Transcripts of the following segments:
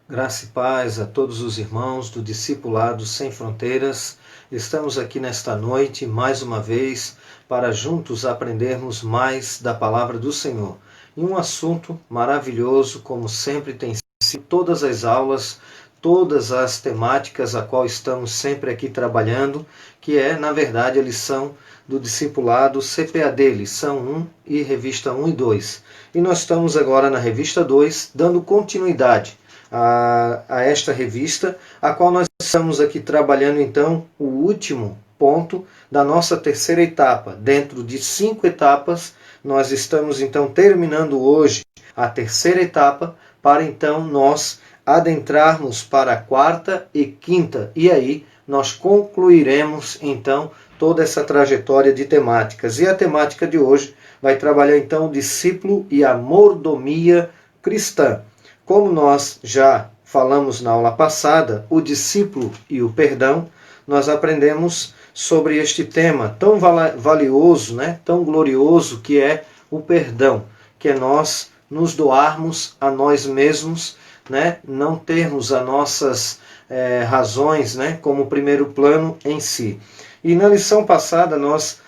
Graça e paz a todos os irmãos do Discipulado Sem Fronteiras. Estamos aqui nesta noite, mais uma vez, para juntos aprendermos mais da Palavra do Senhor. E um assunto maravilhoso, como sempre tem sido todas as aulas, todas as temáticas a qual estamos sempre aqui trabalhando, que é, na verdade, a lição do Discipulado CPAD, lição 1 e revista 1 e 2. E nós estamos agora na revista 2, dando continuidade a esta revista, a qual nós estamos aqui trabalhando então o último ponto da nossa terceira etapa. Dentro de 5 etapas, nós estamos então terminando hoje a terceira etapa, para então nós adentrarmos para a quarta e quinta, e aí nós concluiremos então toda essa trajetória de temáticas. E a temática de hoje vai trabalhar então o discípulo e a mordomia cristã. Como nós já falamos na aula passada, o discípulo e o perdão, nós aprendemos sobre este tema tão valioso, tão glorioso, que é o perdão, que é nós nos doarmos a nós mesmos, não termos as nossas razões como primeiro plano em si. E na lição passada nós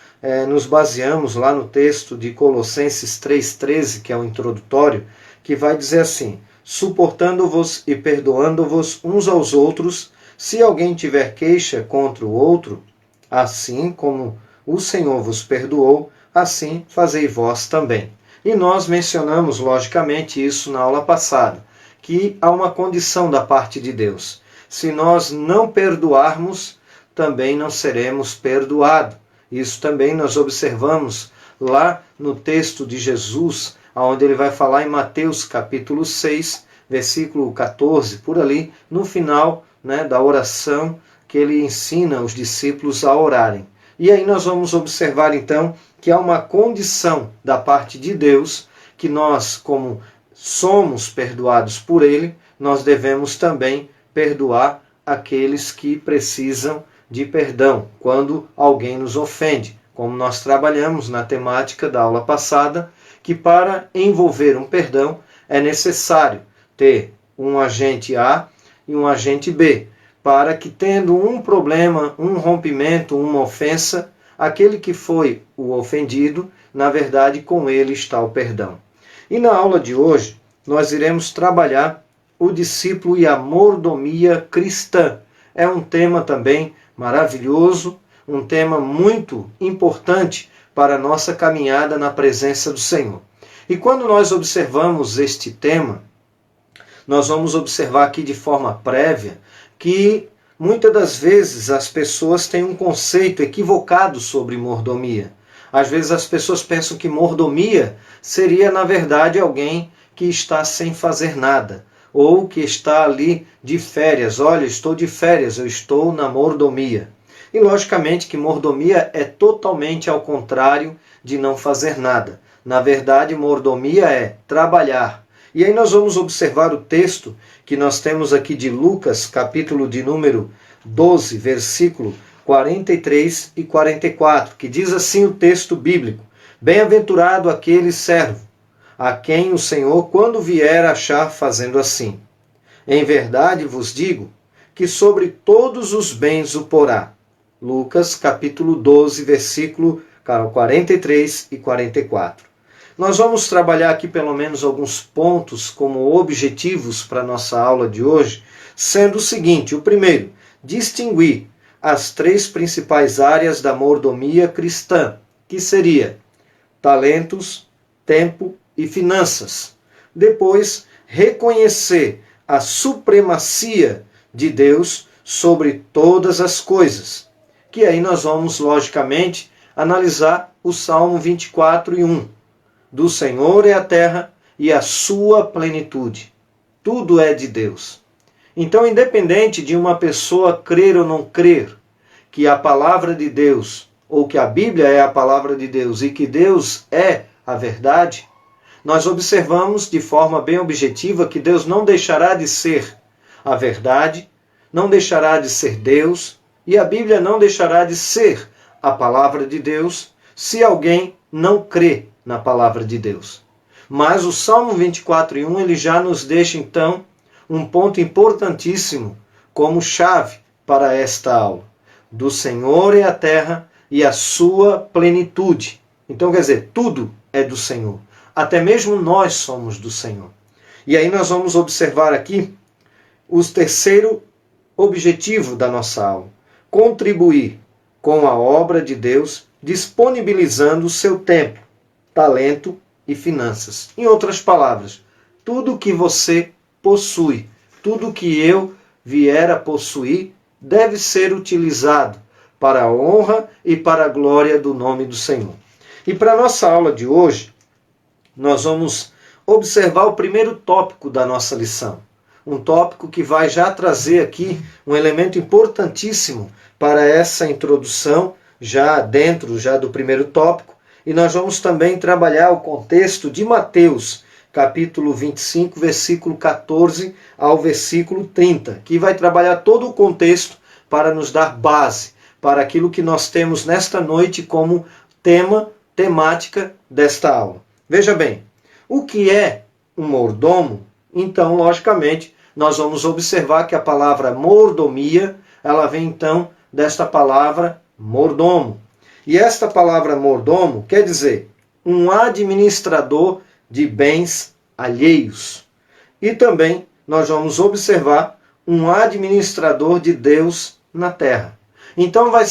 nos baseamos lá no texto de Colossenses 3,13, que é o introdutório, que vai dizer assim: suportando-vos e perdoando-vos uns aos outros, se alguém tiver queixa contra o outro, assim como o Senhor vos perdoou, assim fazei vós também. E nós mencionamos, logicamente, isso na aula passada, que há uma condição da parte de Deus. Se nós não perdoarmos, também não seremos perdoados. Isso também nós observamos lá no texto de Jesus, onde ele vai falar em Mateus capítulo 6, versículo 14, por ali, no final da oração que ele ensina os discípulos a orarem. E aí nós vamos observar então que há uma condição da parte de Deus, que nós, como somos perdoados por ele, nós devemos também perdoar aqueles que precisam de perdão, quando alguém nos ofende. Como nós trabalhamos na temática da aula passada, que para envolver um perdão é necessário ter um agente A e um agente B, para que, tendo um problema, um rompimento, uma ofensa, aquele que foi o ofendido, na verdade, com ele está o perdão. E na aula de hoje, nós iremos trabalhar o discípulo e a mordomia cristã. É um tema também maravilhoso, um tema muito importante para a nossa caminhada na presença do Senhor. E quando nós observamos este tema, nós vamos observar aqui de forma prévia que muitas das vezes as pessoas têm um conceito equivocado sobre mordomia. Às vezes as pessoas pensam que mordomia seria, na verdade, alguém que está sem fazer nada, ou que está ali de férias. Olha, estou de férias, eu estou na mordomia. E logicamente que mordomia é totalmente ao contrário de não fazer nada. Na verdade, mordomia é trabalhar. E aí nós vamos observar o texto que nós temos aqui de Lucas, capítulo de número 12, versículo 43 e 44, que diz assim o texto bíblico: bem-aventurado aquele servo, a quem o Senhor, quando vier, achar fazendo assim. Em verdade vos digo que sobre todos os bens o porá. Lucas, capítulo 12, versículo 43 e 44. Nós vamos trabalhar aqui pelo menos alguns pontos como objetivos para a nossa aula de hoje, sendo o seguinte: o primeiro, distinguir as 3 principais áreas da mordomia cristã, que seria talentos, tempo e finanças. Depois, reconhecer a supremacia de Deus sobre todas as coisas, que aí nós vamos, logicamente, analisar o Salmo 24:1. Do Senhor é a terra e a sua plenitude. Tudo é de Deus. Então, independente de uma pessoa crer ou não crer que a palavra de Deus, ou que a Bíblia é a palavra de Deus e que Deus é a verdade, nós observamos de forma bem objetiva que Deus não deixará de ser a verdade, não deixará de ser Deus, e a Bíblia não deixará de ser a palavra de Deus se alguém não crê na palavra de Deus. Mas o Salmo 24:1 ele já nos deixa então um ponto importantíssimo como chave para esta aula. Do Senhor é a terra e a sua plenitude. Então, quer dizer, tudo é do Senhor. Até mesmo nós somos do Senhor. E aí nós vamos observar aqui o terceiro objetivo da nossa aula: contribuir com a obra de Deus, disponibilizando o seu tempo, talento e finanças. Em outras palavras, tudo que você possui, tudo que eu vier a possuir, deve ser utilizado para a honra e para a glória do nome do Senhor. E para a nossa aula de hoje, nós vamos observar o primeiro tópico da nossa lição. Um tópico que vai já trazer aqui um elemento importantíssimo para essa introdução, já dentro do primeiro tópico. E nós vamos também trabalhar o contexto de Mateus, capítulo 25, versículo 14 ao versículo 30, que vai trabalhar todo o contexto para nos dar base para aquilo que nós temos nesta noite como temática desta aula. Veja bem, o que é um mordomo? Então, logicamente, nós vamos observar que a palavra mordomia, ela vem então desta palavra mordomo. E esta palavra mordomo quer dizer um administrador de bens alheios. E também nós vamos observar um administrador de Deus na terra. Então vai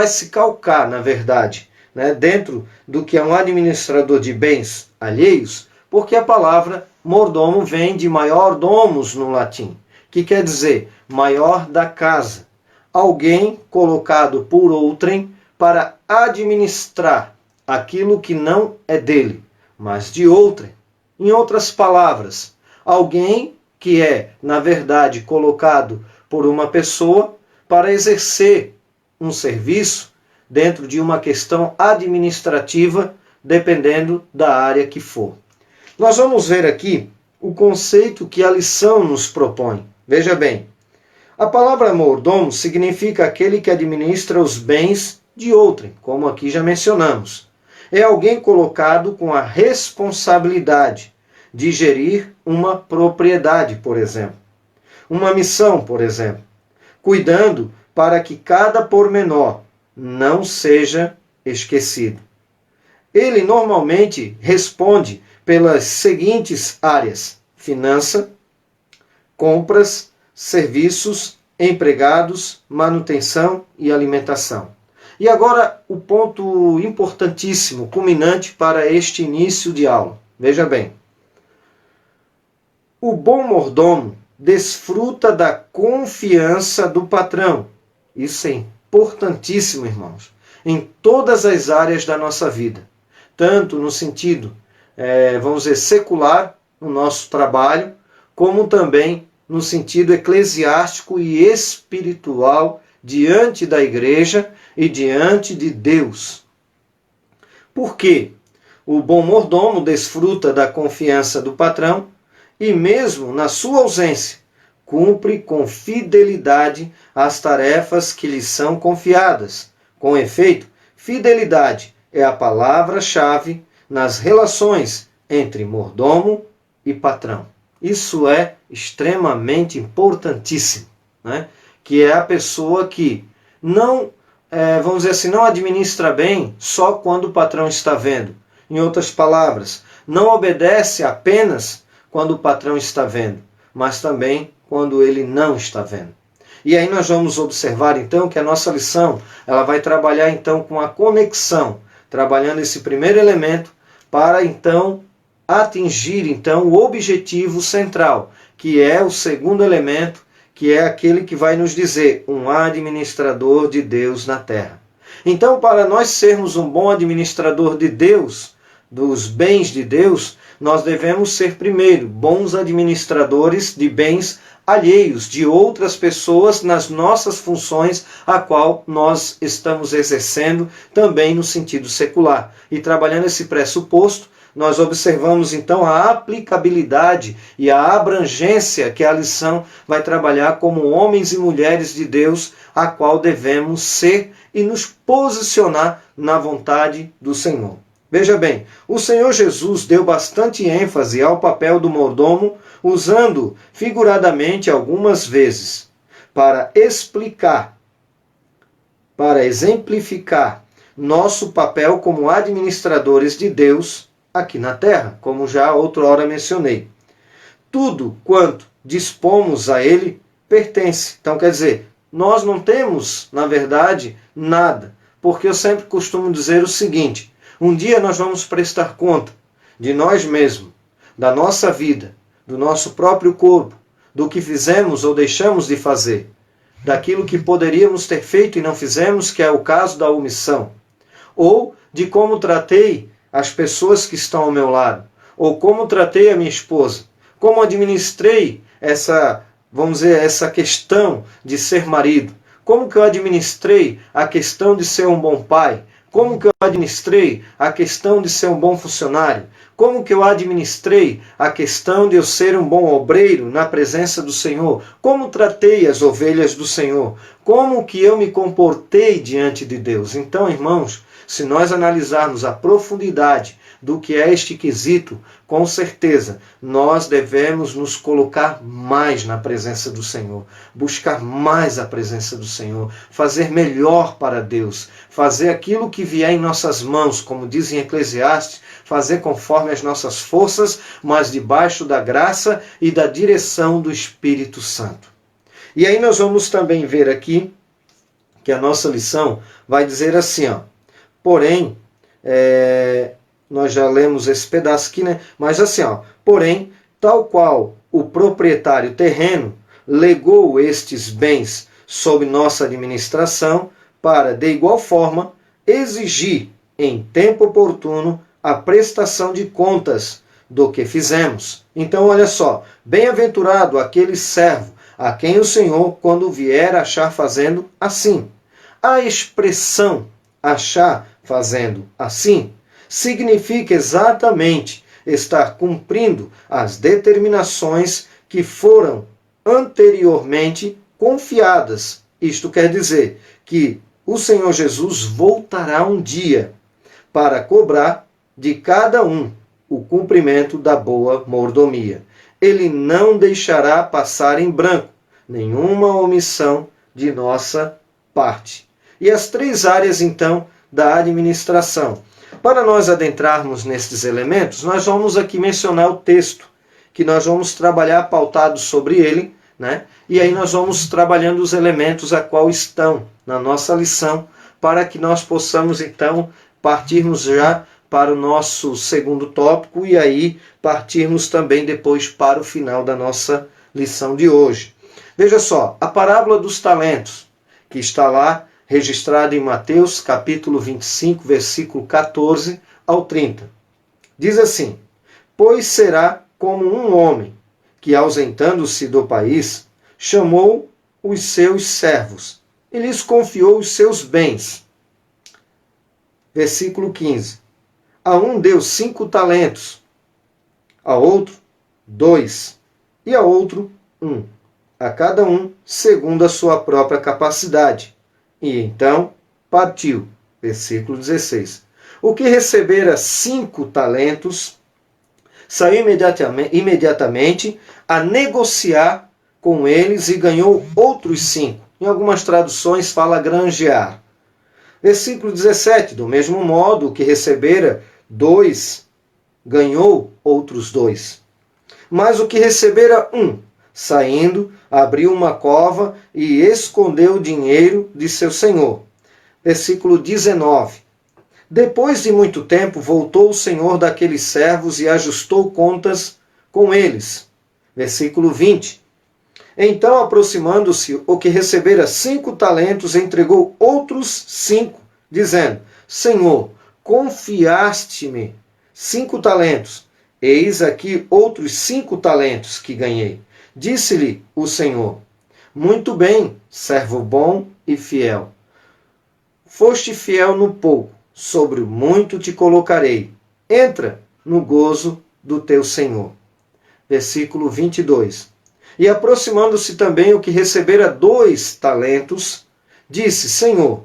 se calcar, na verdade, né, dentro do que é um administrador de bens alheios, porque a palavra mordomo vem de maior domus no latim, que quer dizer maior da casa. Alguém colocado por outrem para administrar aquilo que não é dele, mas de outrem. Em outras palavras, alguém que é, na verdade, colocado por uma pessoa para exercer um serviço dentro de uma questão administrativa, dependendo da área que for. Nós vamos ver aqui o conceito que a lição nos propõe. Veja bem, a palavra mordomo significa aquele que administra os bens de outrem, como aqui já mencionamos. É alguém colocado com a responsabilidade de gerir uma propriedade, por exemplo. Uma missão, por exemplo. Cuidando para que cada pormenor não seja esquecido. Ele normalmente responde pelas seguintes áreas: finança, compras, serviços, empregados, manutenção e alimentação. E agora o ponto importantíssimo, culminante para este início de aula. Veja bem, o bom mordomo desfruta da confiança do patrão. Isso é importantíssimo, irmãos, em todas as áreas da nossa vida. Tanto no sentido, vamos dizer, secular, no nosso trabalho, como também no sentido eclesiástico e espiritual diante da igreja e diante de Deus. Por quê? O bom mordomo desfruta da confiança do patrão e mesmo na sua ausência, cumpre com fidelidade as tarefas que lhe são confiadas. Com efeito, fidelidade é a palavra-chave nas relações entre mordomo e patrão. Isso é extremamente importantíssimo, né? Que é a pessoa que não, vamos dizer assim, não administra bem só quando o patrão está vendo. Em outras palavras, não obedece apenas quando o patrão está vendo, mas também quando ele não está vendo. E aí nós vamos observar então que a nossa lição, ela vai trabalhar então com a conexão, trabalhando esse primeiro elemento para então atingir então o objetivo central, que é o segundo elemento, que é aquele que vai nos dizer um administrador de Deus na terra. Então, para nós sermos um bom administrador de Deus, dos bens de Deus, nós devemos ser primeiro bons administradores de bens alheios, de outras pessoas nas nossas funções, a qual nós estamos exercendo também no sentido secular. E trabalhando esse pressuposto, nós observamos então a aplicabilidade e a abrangência que a lição vai trabalhar como homens e mulheres de Deus, a qual devemos ser e nos posicionar na vontade do Senhor. Veja bem, o Senhor Jesus deu bastante ênfase ao papel do mordomo, usando figuradamente algumas vezes, para explicar, para exemplificar nosso papel como administradores de Deus aqui na terra, como já outrora mencionei. Tudo quanto dispomos a Ele pertence. Então, quer dizer, nós não temos, na verdade, nada, porque eu sempre costumo dizer o seguinte: um dia nós vamos prestar conta de nós mesmos, da nossa vida, do nosso próprio corpo, do que fizemos ou deixamos de fazer, daquilo que poderíamos ter feito e não fizemos, que é o caso da omissão, ou de como tratei as pessoas que estão ao meu lado, ou como tratei a minha esposa, como administrei essa, vamos dizer, essa questão de ser marido, como que eu administrei a questão de ser um bom pai, como que eu administrei a questão de ser um bom funcionário, como que eu administrei a questão de eu ser um bom obreiro na presença do Senhor, como tratei as ovelhas do Senhor, como que eu me comportei diante de Deus. Então, irmãos, se nós analisarmos a profundidade do que é este quesito, com certeza nós devemos nos colocar mais na presença do Senhor, buscar mais a presença do Senhor, fazer melhor para Deus, fazer aquilo que vier em nossas mãos, como diz em Eclesiastes, fazer conforme as nossas forças, mas debaixo da graça e da direção do Espírito Santo. E aí nós vamos também ver aqui que a nossa lição vai dizer assim, porém, nós já lemos esse pedaço aqui, né? Mas assim, porém, tal qual o proprietário terreno legou estes bens sob nossa administração para, de igual forma, exigir em tempo oportuno a prestação de contas do que fizemos. Então, olha só, bem-aventurado aquele servo a quem o Senhor, quando vier, achar fazendo assim. A expressão achar fazendo assim significa exatamente estar cumprindo as determinações que foram anteriormente confiadas. Isto quer dizer que o Senhor Jesus voltará um dia para cobrar de cada um o cumprimento da boa mordomia. Ele não deixará passar em branco nenhuma omissão de nossa parte. E as três áreas, então, da administração. Para nós adentrarmos nestes elementos, nós vamos aqui mencionar o texto, que nós vamos trabalhar pautado sobre ele, né? E aí nós vamos trabalhando os elementos a qual estão na nossa lição, para que nós possamos, então, partirmos já para o nosso segundo tópico e aí partirmos também depois para o final da nossa lição de hoje. Veja só, a parábola dos talentos, que está lá registrada em Mateus, capítulo 25, versículo 14 ao 30. Diz assim: pois será como um homem que, ausentando-se do país, chamou os seus servos e lhes confiou os seus bens. Versículo 15. A um deu 5 talentos, a outro 2, e a outro 1, a cada um segundo a sua própria capacidade. E então partiu. Versículo 16. O que recebera 5 talentos saiu imediatamente a negociar com eles e ganhou outros 5. Em algumas traduções fala granjear. Versículo 17. Do mesmo modo, o que recebera 2 ganhou outros 2. Mas o que recebera 1, saindo, abriu uma cova e escondeu o dinheiro de seu senhor. Versículo 19. Depois de muito tempo, voltou o senhor daqueles servos e ajustou contas com eles. Versículo 20. Então, aproximando-se, o que recebera 5 talentos, entregou outros 5, dizendo: Senhor, confiaste-me 5 talentos. Eis aqui outros 5 talentos que ganhei. Disse-lhe o Senhor: muito bem, servo bom e fiel. Foste fiel no pouco, sobre o muito te colocarei. Entra no gozo do teu Senhor. Versículo 22. E aproximando-se também o que recebera 2 talentos, disse: Senhor,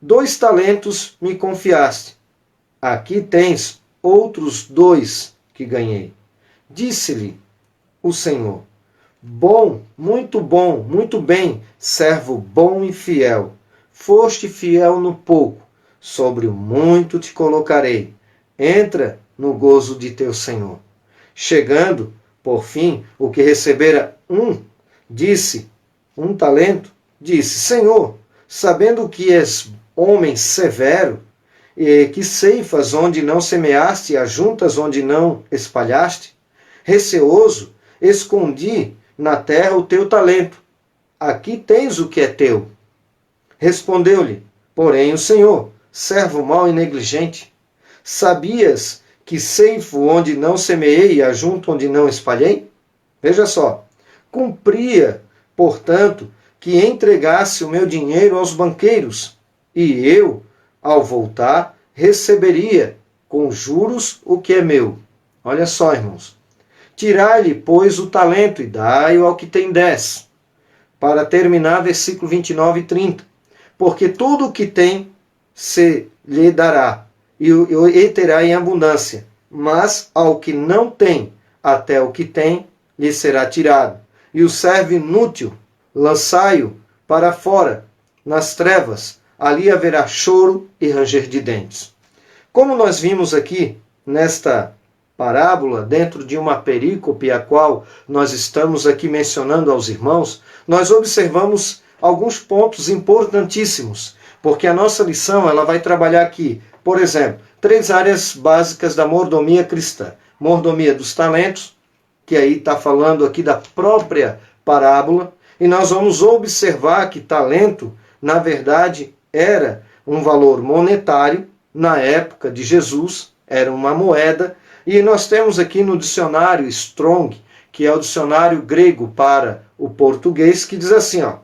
2 talentos me confiaste. aqui tens outros 2 que ganhei. Disse-lhe o Senhor: bom, muito bem, servo bom e fiel. Foste fiel no pouco, sobre o muito te colocarei. Entra no gozo de teu Senhor. Chegando, por fim, o que recebera um talento, disse: Senhor, sabendo que és homem severo, e que ceifas onde não semeaste e ajuntas onde não espalhaste, receoso, escondi na terra o teu talento. Aqui tens o que é teu. Respondeu-lhe, porém, o Senhor: servo mau e negligente, sabias que ceifo onde não semeei e ajunto onde não espalhei? Veja só, cumpria, portanto, que entregasse o meu dinheiro aos banqueiros, e eu, ao voltar, receberia com juros o que é meu. Olha só, irmãos. Tirai-lhe, pois, o talento e dai-o ao que tem 10. Para terminar, versículo 29 e 30. Porque tudo o que tem se lhe dará, e terá em abundância. Mas ao que não tem, até o que tem, lhe será tirado. E o servo inútil, lançai-o para fora, nas trevas. Ali haverá choro e ranger de dentes. Como nós vimos aqui nesta parábola, dentro de uma perícope a qual nós estamos aqui mencionando aos irmãos, nós observamos alguns pontos importantíssimos, porque a nossa lição ela vai trabalhar aqui, por exemplo, 3 áreas básicas da mordomia cristã. Mordomia dos talentos, que aí está falando aqui da própria parábola, e nós vamos observar que talento, na verdade, era um valor monetário, na época de Jesus, era uma moeda, e nós temos aqui no dicionário Strong, que é o dicionário grego para o português, que diz assim, ó,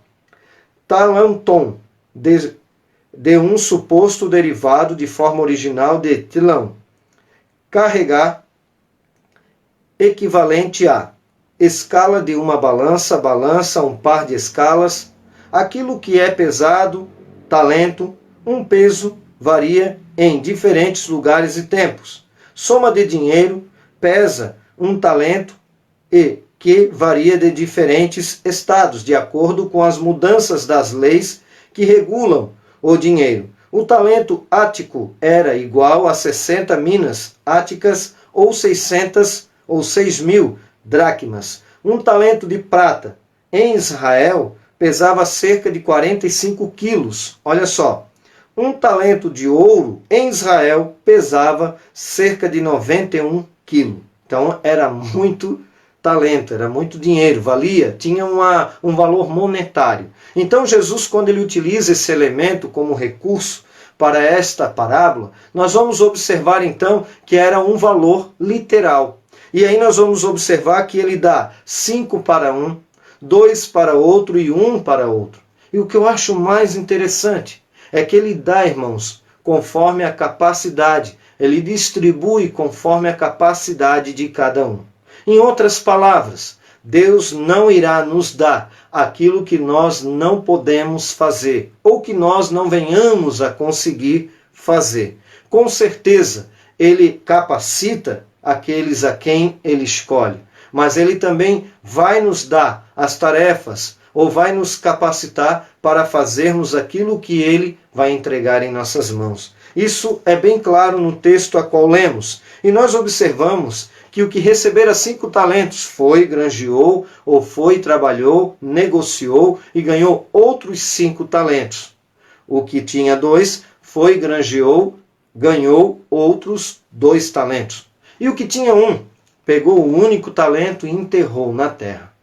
talanton, de um suposto derivado de forma original de tilão, carregar, equivalente a escala de uma balança, um par de escalas, aquilo que é pesado, talento, um peso, varia em diferentes lugares e tempos. Soma de dinheiro, pesa um talento e que varia de diferentes estados, de acordo com as mudanças das leis que regulam o dinheiro. O talento ático era igual a 60 minas áticas ou 600 ou 6.000 dracmas. Um talento de prata em Israel pesava cerca de 45 quilos. Olha só, um talento de ouro em Israel pesava cerca de 91 quilos. Então era muito talento, era muito dinheiro, valia, tinha um valor monetário. Então Jesus, quando ele utiliza esse elemento como recurso para esta parábola, nós vamos observar então que era um valor literal. E aí nós vamos observar que ele dá 5 para um, 2 para outro e 1 para outro. E o que eu acho mais interessante é que ele dá, irmãos, conforme a capacidade. Ele distribui conforme a capacidade de cada um. Em outras palavras, Deus não irá nos dar aquilo que nós não podemos fazer, ou que nós não venhamos a conseguir fazer. Com certeza, Ele capacita aqueles a quem Ele escolhe, mas Ele também vai nos dar as tarefas, ou vai nos capacitar para fazermos aquilo que Ele vai entregar em nossas mãos. Isso é bem claro no texto a qual lemos, e nós observamos que o que recebera 5 talentos foi, granjeou, ou foi, trabalhou, negociou e ganhou outros 5 talentos. O que tinha 2 foi, granjeou, ganhou outros 2 talentos. E o que tinha 1, pegou o único talento e enterrou na terra.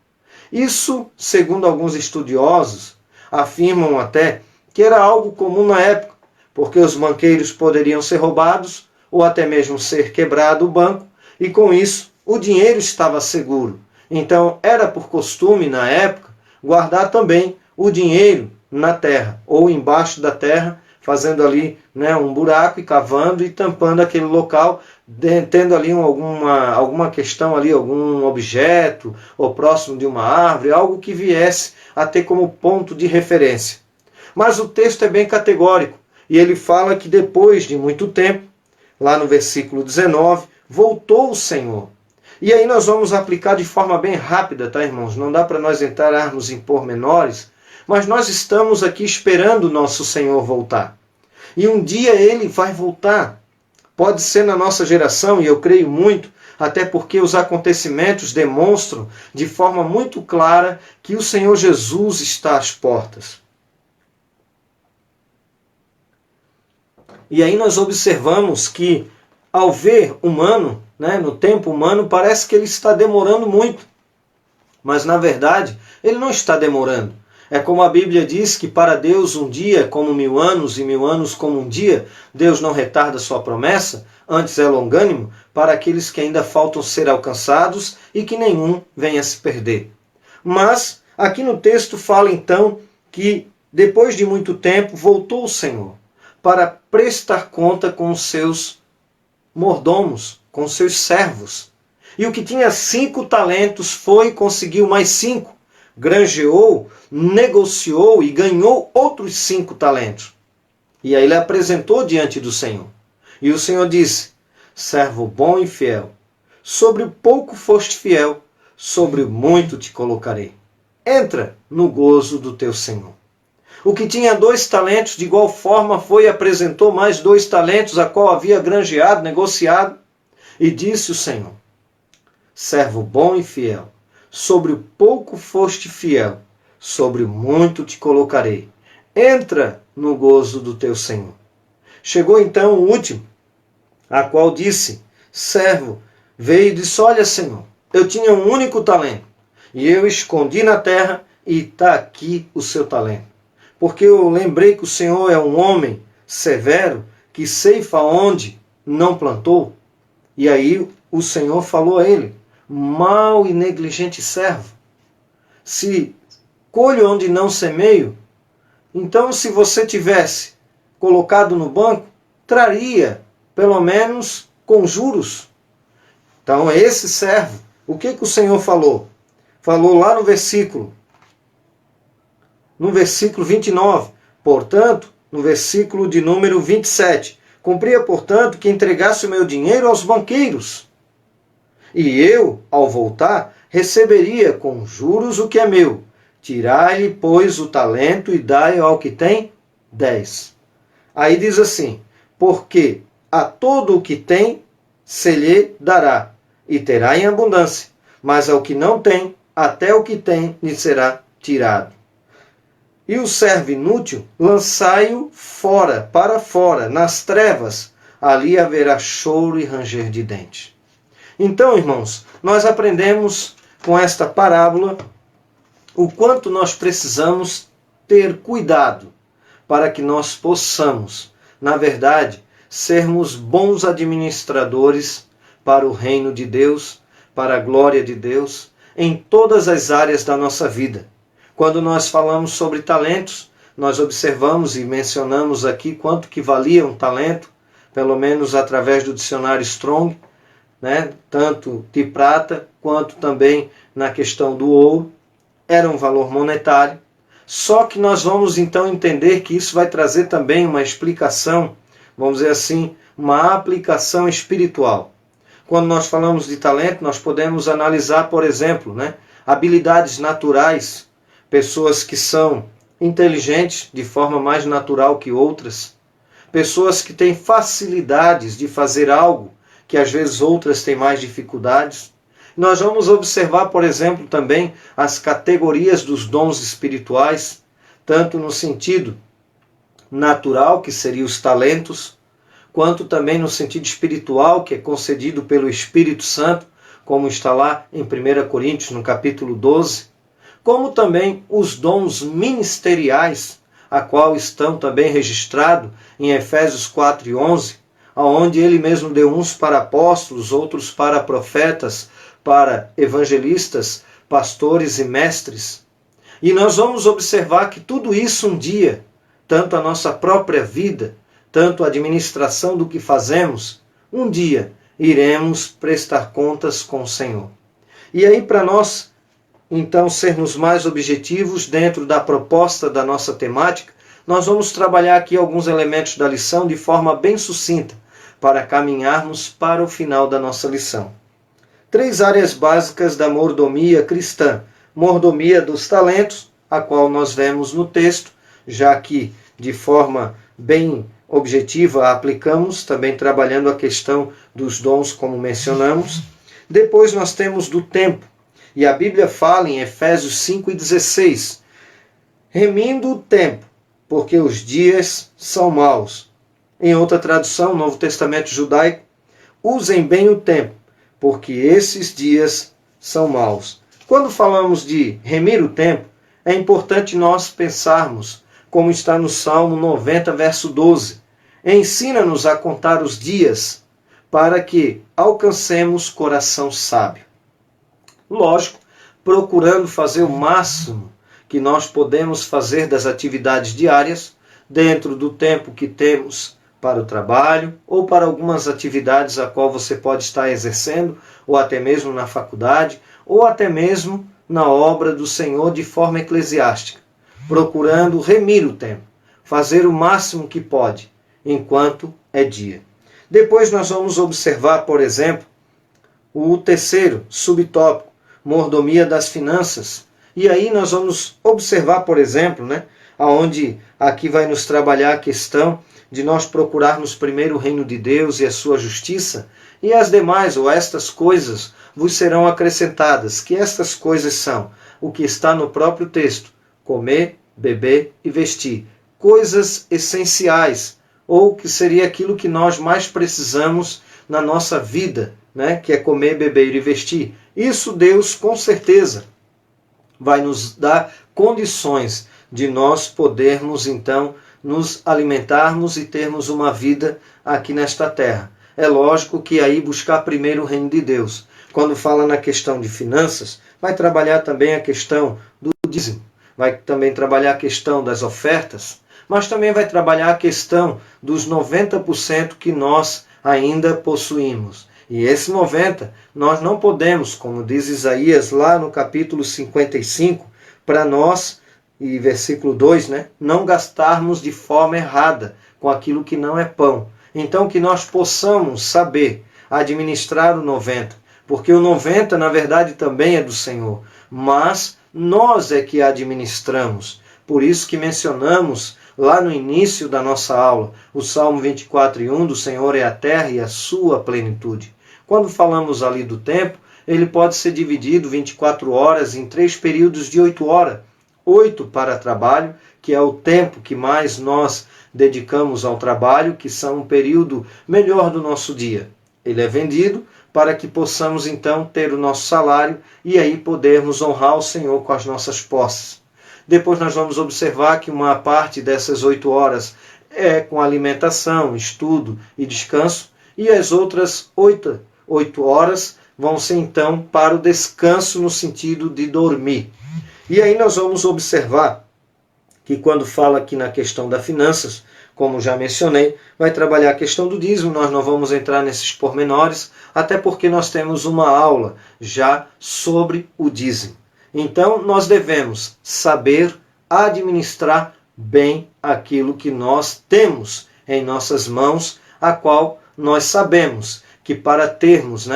Isso, segundo alguns estudiosos, afirmam até que era algo comum na época, porque os banqueiros poderiam ser roubados ou até mesmo ser quebrado o banco, e com isso o dinheiro estava seguro. Então era por costume na época guardar também o dinheiro na terra ou embaixo da terra, fazendo ali um buraco e cavando e tampando aquele local, tendo ali alguma questão ali, algum objeto ou próximo de uma árvore, algo que viesse a ter como ponto de referência. Mas o texto é bem categórico e ele fala que depois de muito tempo, lá no versículo 19, voltou o Senhor. E aí nós vamos aplicar de forma bem rápida, tá, irmãos? Não dá para nós entrarmos em pormenores, mas nós estamos aqui esperando o nosso Senhor voltar. E um dia ele vai voltar. Pode ser na nossa geração, e eu creio muito, até porque os acontecimentos demonstram de forma muito clara que o Senhor Jesus está às portas. E aí nós observamos que, ao ver humano, no tempo humano, parece que ele está demorando muito. Mas, na verdade, ele não está demorando. É como a Bíblia diz que para Deus um dia é como 1000 anos e 1000 anos como um dia. Deus não retarda sua promessa, antes é longânimo para aqueles que ainda faltam ser alcançados e que nenhum venha se perder. Mas, aqui no texto fala então que depois de muito tempo voltou o Senhor para prestar conta com os seus mordomos, com os seus servos. E o que tinha 5 talentos foi e conseguiu mais 5. Granjeou, negociou e ganhou outros 5 talentos. E aí ele apresentou diante do Senhor. E o Senhor disse: servo bom e fiel, sobre o pouco foste fiel, sobre o muito te colocarei. Entra no gozo do teu Senhor. O que tinha 2 talentos, de igual forma foi e apresentou mais 2 talentos, a qual havia granjeado, negociado. E disse o Senhor: servo bom e fiel, sobre o pouco foste fiel, sobre o muito te colocarei. Entra no gozo do teu Senhor. Chegou então o último, a qual disse: servo, veio e disse: olha, Senhor, eu tinha um único talento, e eu escondi na terra, e está aqui o seu talento. Porque eu lembrei que o Senhor é um homem severo, que ceifa onde não plantou. E aí o Senhor falou a ele: mau e negligente servo, se colho onde não semeio, então se você tivesse colocado no banco, traria pelo menos com juros. Então esse servo, o que o Senhor falou? Falou lá no versículo 29, portanto, no versículo de número 27, cumpria, portanto, que entregasse o meu dinheiro aos banqueiros, e eu, ao voltar, receberia com juros o que é meu. Tirai-lhe, pois, o talento e dai ao que tem 10. Aí diz assim: porque a todo o que tem se lhe dará, e terá em abundância, mas ao que não tem, até o que tem lhe será tirado. E o servo inútil, lançai-o fora, para fora, nas trevas, ali haverá choro e ranger de dente. Então, irmãos, nós aprendemos com esta parábola o quanto nós precisamos ter cuidado para que nós possamos, na verdade, sermos bons administradores para o reino de Deus, para a glória de Deus, em todas as áreas da nossa vida. Quando nós falamos sobre talentos, nós observamos e mencionamos aqui quanto que valia um talento, pelo menos através do dicionário Strong, tanto de prata quanto também na questão do ouro, era um valor monetário. Só que nós vamos então entender que isso vai trazer também uma explicação, vamos dizer assim, uma aplicação espiritual. Quando nós falamos de talento, nós podemos analisar, por exemplo, habilidades naturais, pessoas que são inteligentes de forma mais natural que outras, pessoas que têm facilidades de fazer algo que às vezes outras têm mais dificuldades. Nós vamos observar, por exemplo, também as categorias dos dons espirituais, tanto no sentido natural, que seriam os talentos, quanto também no sentido espiritual, que é concedido pelo Espírito Santo, como está lá em 1 Coríntios, no capítulo 12, como também os dons ministeriais, a qual estão também registrados em Efésios 4 e 11, onde ele mesmo deu uns para apóstolos, outros para profetas, para evangelistas, pastores e mestres. E nós vamos observar que tudo isso um dia, tanto a nossa própria vida, tanto a administração do que fazemos, um dia iremos prestar contas com o Senhor. E aí, para nós, então, sermos mais objetivos dentro da proposta da nossa temática, nós vamos trabalhar aqui alguns elementos da lição de forma bem sucinta, para caminharmos para o final da nossa lição. 3 áreas básicas da mordomia cristã. Mordomia dos talentos, a qual nós vemos no texto, já que de forma bem objetiva aplicamos, também trabalhando a questão dos dons, como mencionamos. Depois nós temos do tempo, e a Bíblia fala em Efésios 5:16, remindo o tempo, porque os dias são maus. Em outra tradução, Novo Testamento judaico, usem bem o tempo, porque esses dias são maus. Quando falamos de remir o tempo, é importante nós pensarmos, como está no Salmo 90, verso 12. Ensina-nos a contar os dias, para que alcancemos coração sábio. Lógico, procurando fazer o máximo que nós podemos fazer das atividades diárias, dentro do tempo que temos para o trabalho, ou para algumas atividades a qual você pode estar exercendo, ou até mesmo na faculdade, ou até mesmo na obra do Senhor de forma eclesiástica, procurando remir o tempo, fazer o máximo que pode, enquanto é dia. Depois nós vamos observar, por exemplo, o terceiro subtópico, mordomia das finanças. E aí nós vamos observar, por exemplo, aonde aqui vai nos trabalhar a questão de nós procurarmos primeiro o reino de Deus e a sua justiça, e as demais, ou estas coisas, vos serão acrescentadas. Que estas coisas são o que está no próprio texto: comer, beber e vestir. Coisas essenciais, ou que seria aquilo que nós mais precisamos na nossa vida, que é comer, beber e vestir. Isso Deus, com certeza, vai nos dar condições de nós podermos, então, nos alimentarmos e termos uma vida aqui nesta terra. É lógico que aí buscar primeiro o reino de Deus. Quando fala na questão de finanças, vai trabalhar também a questão do dízimo, vai também trabalhar a questão das ofertas, mas também vai trabalhar a questão dos 90% que nós ainda possuímos. E esse 90% nós não podemos, como diz Isaías lá no capítulo 55, para nós, e versículo 2, não gastarmos de forma errada com aquilo que não é pão. Então que nós possamos saber administrar o 90%, porque o 90% na verdade também é do Senhor, mas nós é que administramos. Por isso que mencionamos lá no início da nossa aula, o Salmo 24:1, do Senhor é a terra e a sua plenitude. Quando falamos ali do tempo, ele pode ser dividido 24 horas em 3 períodos de 8 horas. 8 para trabalho, que é o tempo que mais nós dedicamos ao trabalho, que são um período melhor do nosso dia. Ele é vendido para que possamos então ter o nosso salário e aí podermos honrar o Senhor com as nossas posses. Depois nós vamos observar que uma parte dessas 8 horas é com alimentação, estudo e descanso, e as outras 8 horas vão ser então para o descanso no sentido de dormir. E aí nós vamos observar que quando fala aqui na questão das finanças, como já mencionei, vai trabalhar a questão do dízimo. Nós não vamos entrar nesses pormenores, até porque nós temos uma aula já sobre o dízimo. Então nós devemos saber administrar bem aquilo que nós temos em nossas mãos, a qual nós sabemos que para termos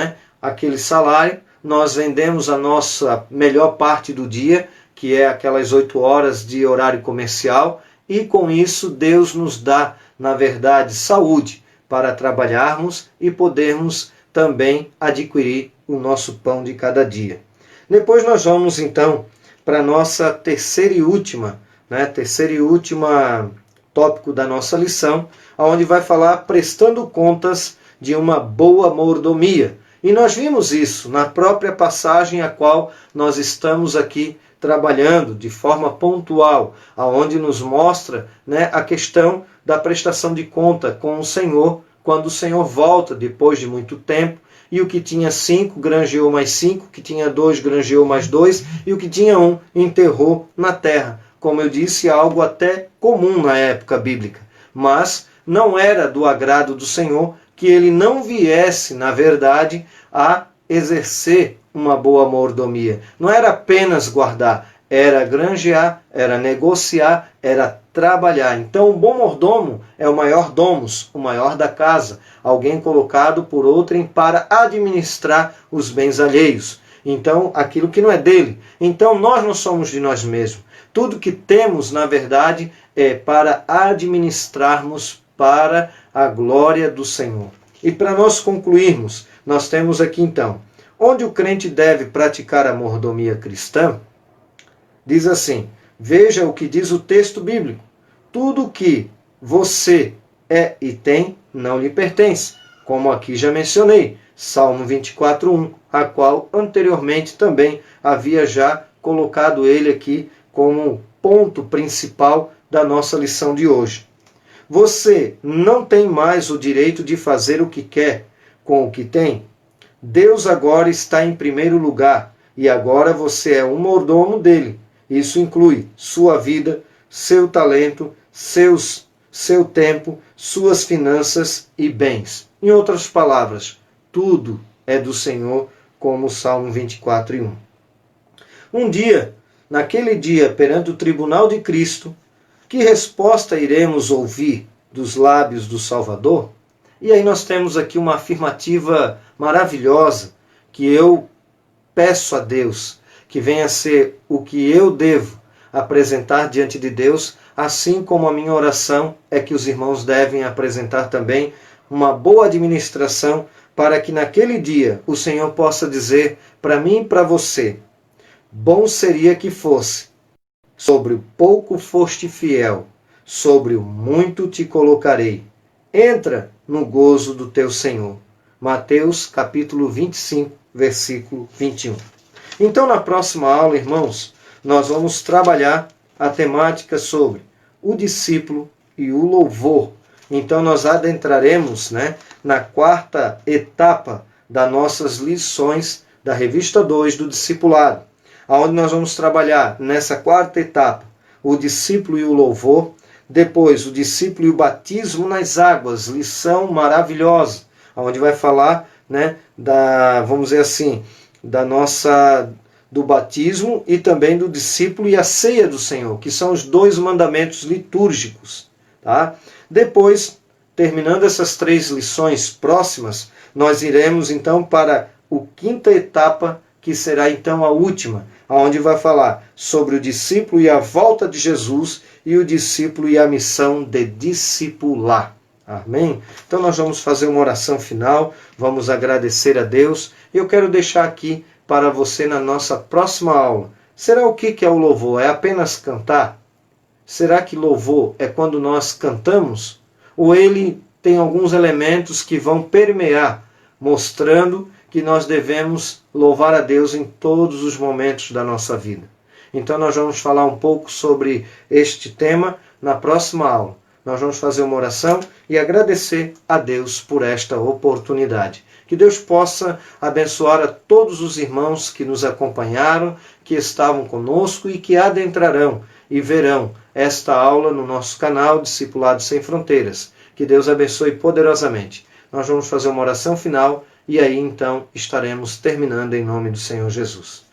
aquele salário, nós vendemos a nossa melhor parte do dia, que é aquelas 8 horas de horário comercial, e com isso Deus nos dá, na verdade, saúde para trabalharmos e podermos também adquirir o nosso pão de cada dia. Depois nós vamos então para a nossa terceira e última tópico da nossa lição, onde vai falar prestando contas de uma boa mordomia. E nós vimos isso na própria passagem a qual nós estamos aqui trabalhando de forma pontual, aonde nos mostra a questão da prestação de conta com o Senhor, quando o Senhor volta depois de muito tempo, e o que tinha 5 granjeou mais 5, o que tinha 2 granjeou mais 2, e o que tinha 1 enterrou na terra. Como eu disse, algo até comum na época bíblica, mas não era do agrado do Senhor que ele não viesse, na verdade, a exercer uma boa mordomia. Não era apenas guardar, era granjear, era negociar, era trabalhar. Então, o bom mordomo é o maior domus, o maior da casa, alguém colocado por outrem para administrar os bens alheios. Então, aquilo que não é dele. Então, nós não somos de nós mesmos. Tudo que temos, na verdade, é para administrarmos para a glória do Senhor. E para nós concluirmos, nós temos aqui então, onde o crente deve praticar a mordomia cristã, diz assim, veja o que diz o texto bíblico. Tudo que você é e tem não lhe pertence, como aqui já mencionei, Salmo 24:1, a qual anteriormente também havia já colocado ele aqui como ponto principal da nossa lição de hoje. Você não tem mais o direito de fazer o que quer com o que tem. Deus agora está em primeiro lugar e agora você é um mordomo dele. Isso inclui sua vida, seu talento, seu tempo, suas finanças e bens. Em outras palavras, tudo é do Senhor, como o Salmo 24:1. Naquele dia, perante o tribunal de Cristo, que resposta iremos ouvir dos lábios do Salvador? E aí nós temos aqui uma afirmativa maravilhosa que eu peço a Deus que venha a ser o que eu devo apresentar diante de Deus, assim como a minha oração é que os irmãos devem apresentar também uma boa administração para que naquele dia o Senhor possa dizer para mim e para você: bom seria que fosse, sobre o pouco foste fiel, sobre o muito te colocarei. Entra no gozo do teu Senhor. Mateus capítulo 25, versículo 21. Então, na próxima aula, irmãos, nós vamos trabalhar a temática sobre o discípulo e o louvor. Então, nós adentraremos, na quarta etapa das nossas lições da revista 2 do discipulado, onde nós vamos trabalhar nessa quarta etapa o discípulo e o louvor, depois o discípulo e o batismo nas águas, lição maravilhosa, onde vai falar, vamos dizer assim, do batismo e também do discípulo e a ceia do Senhor, que são os dois mandamentos litúrgicos. Tá? Depois, terminando essas 3 lições próximas, nós iremos então para a quinta etapa, que será então a última, onde vai falar sobre o discípulo e a volta de Jesus e o discípulo e a missão de discipular. Amém? Então nós vamos fazer uma oração final, vamos agradecer a Deus. E eu quero deixar aqui para você na nossa próxima aula. Será o que é o louvor? É apenas cantar? Será que louvor é quando nós cantamos? Ou ele tem alguns elementos que vão permear, mostrando que nós devemos louvar a Deus em todos os momentos da nossa vida? Então nós vamos falar um pouco sobre este tema na próxima aula. Nós vamos fazer uma oração e agradecer a Deus por esta oportunidade. Que Deus possa abençoar a todos os irmãos que nos acompanharam, que estavam conosco e que adentrarão e verão esta aula no nosso canal Discipulado Sem Fronteiras. Que Deus abençoe poderosamente. Nós vamos fazer uma oração final e aí então estaremos terminando em nome do Senhor Jesus.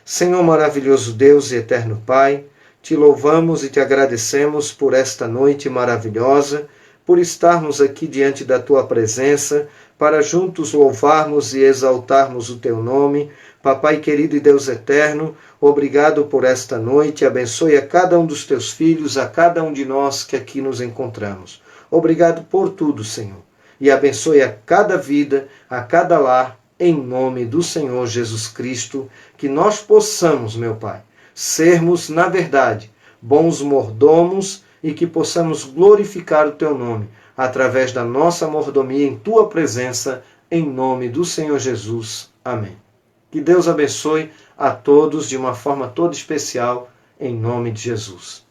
Senhor maravilhoso Deus e eterno Pai, te louvamos e te agradecemos por esta noite maravilhosa, por estarmos aqui diante da tua presença, para juntos louvarmos e exaltarmos o teu nome. Papai querido e Deus eterno, obrigado por esta noite, abençoe a cada um dos teus filhos, a cada um de nós que aqui nos encontramos. Obrigado por tudo, Senhor, e abençoe a cada vida, a cada lar, em nome do Senhor Jesus Cristo, que nós possamos, meu Pai, sermos, na verdade, bons mordomos e que possamos glorificar o teu nome através da nossa mordomia em tua presença, em nome do Senhor Jesus. Amém. Que Deus abençoe a todos de uma forma toda especial, em nome de Jesus.